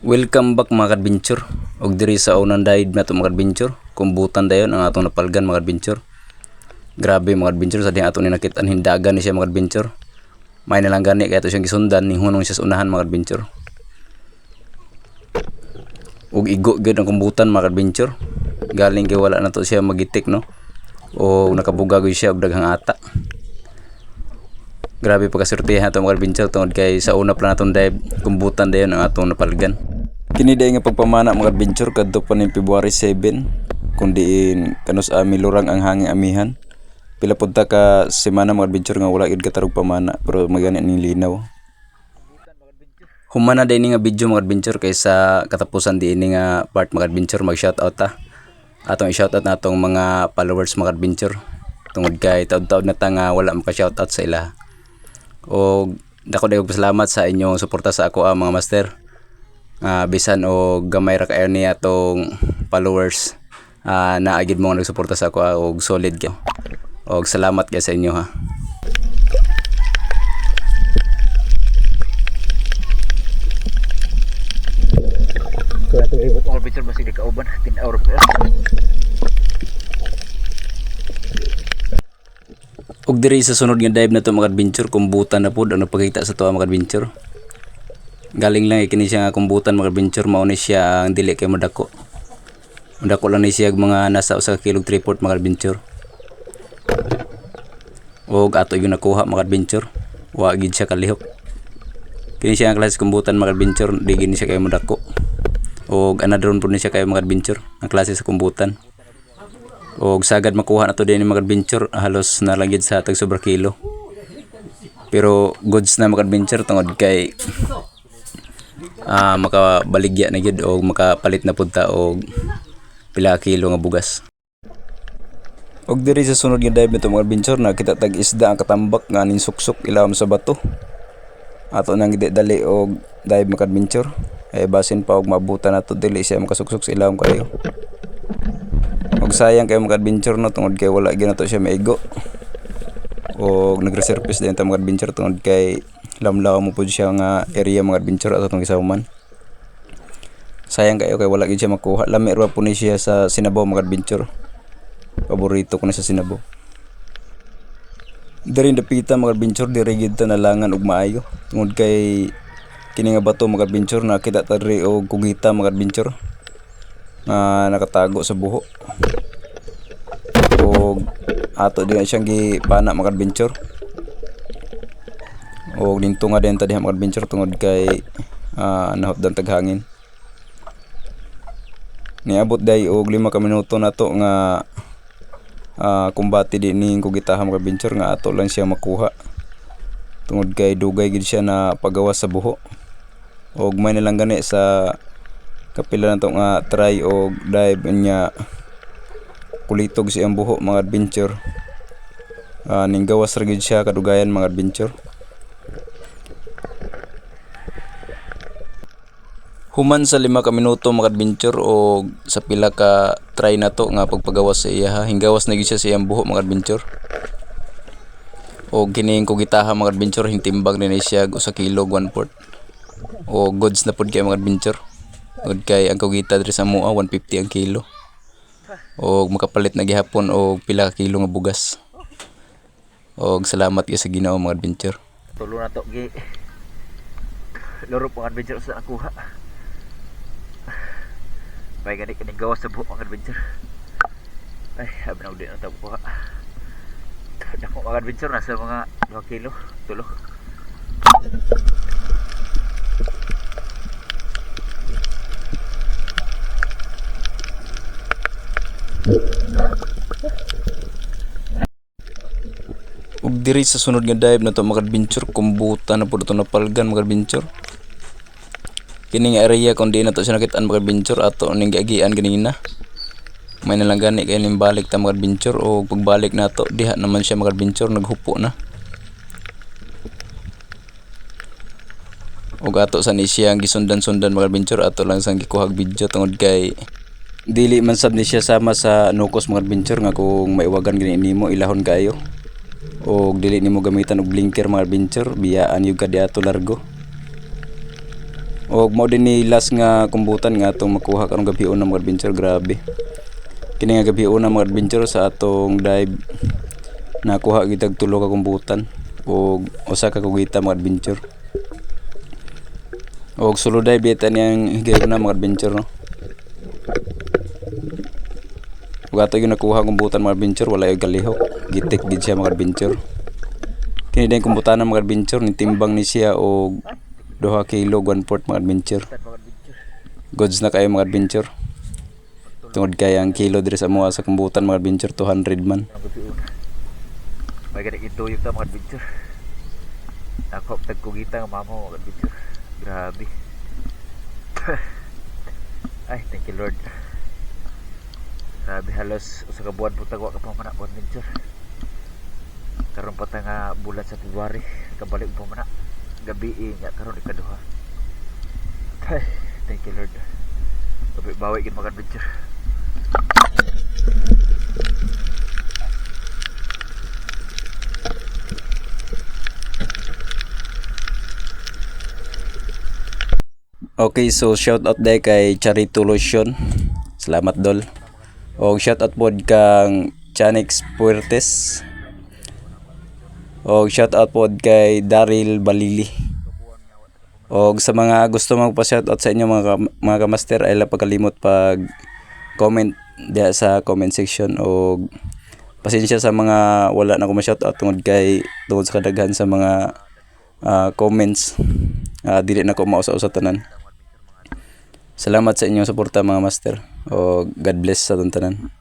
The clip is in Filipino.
Welcome back mga adventure. Og diri sa unang daid na to mga adventure, kumbutan dayon ang atong napalgan mga adventure. Grabe mga adventure sa ding ato ni nakit-an hindagan ni siya mga adventure. May nalang gani kaya to siyang gisundan ning hunong siya sa unahan mga adventure. Og igo gyud ang kumbutan mga adventure. Galing kay wala na to siya magitik no. O nakabuga gyud siya og daghang ata. Grabe pagkasortihan ato mga adventure tungod kay sa una pa natong dive kumbutan dayon ang atong napalgan. Kini day nga pagpamana mga adventure kadto pa ning February 7 kun diin kanus milurang ang hangin amihan. Pila pud ta ka semana mga adventure nga wala gid katarog pamana pero magani ning linaw. Humana day ni nga video mga adventure kaysa katapusan diin nga part mga adventure mag shoutout ta. Atong i-shoutout natong mga followers mga adventure. Tungod kay taud-taud na ta nga wala maka shoutout sa ila. O dako day pasalamat sa inyong suporta sa ako mga master. Bisan o gamay ra kayo ni atong followers naagid mo nagsuporta sa ako og solid kayo. Og salamat kay sa inyo ha. So ato ibot ang picture basig di kauban 10 hour pa. Og diri sa sunod nga dive na to mga adventure kumbutan na pud ang napakita sa to mga adventure. Galing lang kini siya nga kumbutan mga adventure mao ni siya ang dili kay madako. Madako lang ni siya mga nasa usa ka kilog 3/4 mga adventure. Og ato yung nakuha mga adventure. Wa gid siya kalihok. Kini siya ang klase kumbutan mga adventure di gini siya kay madako. Og anadron pud ni siya kay mga adventure ang klase sa kumbutan. Og sagad makuha na to din mga adventure halos nalagid sa tag sobra kilo. Pero goods na mga adventure tungod kay makabaligya na gyud og makapalit na pud ta og pila kilo nga bugas. Og diri sa sunod nga dive nito mga adventure nakita tag isda ang katambak nga ning suksok ilawom sa bato. Ato nang dali og dive mga adventure. Basin pa og mabutan nato dili siya makasuksok sa ilawom kayo. Og sayang kay mga adventure no tungod kay wala gyud nato siya maigo. Og nagresurface din ta mga adventure tungod kay lamlaw mo pud siya nga area mga adventure ato tong gisahuman. Sayang kayo kay wala gyud siya makuha. Lami ra po ni siya sa Sinabaw mga adventure. Paborito ko na sa Sinabaw. Diri dapita mga adventure diri gyud ta nalangan og maayo tungod kay kini nga bato mga adventure nakita ta diri og kugita mga adventure. Nakatago sa buho. Og ato din siyang gipana mga adventure. Og dito nga din ta diha mga adventure tungod kay nahotdan taghangin. Niabot day og 5 ka minuto nato nga kumbati din ning kugitahan mga adventure nga ato lang siya makuha. Tungod kay dugay gid siya na pagawas sa buho. Og may nalang gani sa kapila na to nga try og dive niya kulitog siyang buho mga adventure. Ning gawas ra gid siya kadugayan mga adventure. Human sa 5 ka minuto mga adventure o sa pila ka try na to nga pagpagawas sa iya hinggawas na gid siya sa iyang buho mga adventure. O kining kugitaha mga adventure hintimbang ni siya usa kilo 1/4. O goods na pud kay mga adventure. Og kay ang kugita diri sa mua 150 ang kilo. Og makapalit na gihapon og pila ka kilo nga bugas. Og salamat gyud sa Ginoo mga adventure. Tulo na to gi. Loro pang adventure sa nakuha. May gani kini gawas sa buhok mga adventure. Ay, abi na udi na ta kuha. Dako mga adventure nasa mga 2 kilo, tulo. Ug diri sa sunod nga dive na to mga adventure kumbutan na pud to napalgan mga adventure. Kining area kun di na to siya nakit-an mga adventure ato ning giagian ganina. May nalang gani kay ning balik ta mga adventure o pagbalik nato diha naman siya mga adventure naghupo na. Og ato sa ni siya ang gisundan-sundan mga adventure ato lang sang gikuhag video tungod kay dili man sab ni siya sama sa nukos mga adventure nga kung maiwagan gani nimo ilahon kayo. Og dili nimo gamitan og blinker mga adventure biyaan yung kadi ato largo. Og mo din ni last nga kumbutan nga atong makuha karong gabi una mga adventure, grabe. Kini nga gabi una mga adventure sa atong dive nakuha gitag tulo ka kumbutan og usa ka kugita mga adventure. Og solo dive beta niyang higay na mga adventure no. Ug ato yung nakuha kumbutan mga adventure wala yung galihok, gitik gid siya mga adventure. Kini din kumbutan ng mga adventure ni timbang ni siya og 2 kilo 1/4 mga adventure. Goods na kayo mga adventure. Tungod kay ang kilo diri sa mga sa kumbutan mga adventure 200 man. May ganit ito yung mga adventure. Ako tagkugita ng mama mga adventure. Grabe. Ay, thank you Lord. Grabe, halos sa kabuan po tagwa ka pa mana mga adventure. Karon pa ta nga bulan sa February, kabalik po mana. Gabi nga karon ikaduha. Ay, thank you Lord. Gabi bawi gid mga adventure. Okay, so shout out day kay Charito Lotion. Salamat dol. Og shout out pod kang Chanix Puertes. Og shout out pod kay Daryl Balili. Og sa mga gusto magpa-shout out sa inyo mga kamaster ay la pagkalimot pag comment diha sa comment section. Og pasensya sa mga wala na ko ma-shout out tungod sa kadaghan sa mga comments. Dili na ko mausa-usa tanan. Salamat sa inyong suporta mga master. O God bless sa tanan.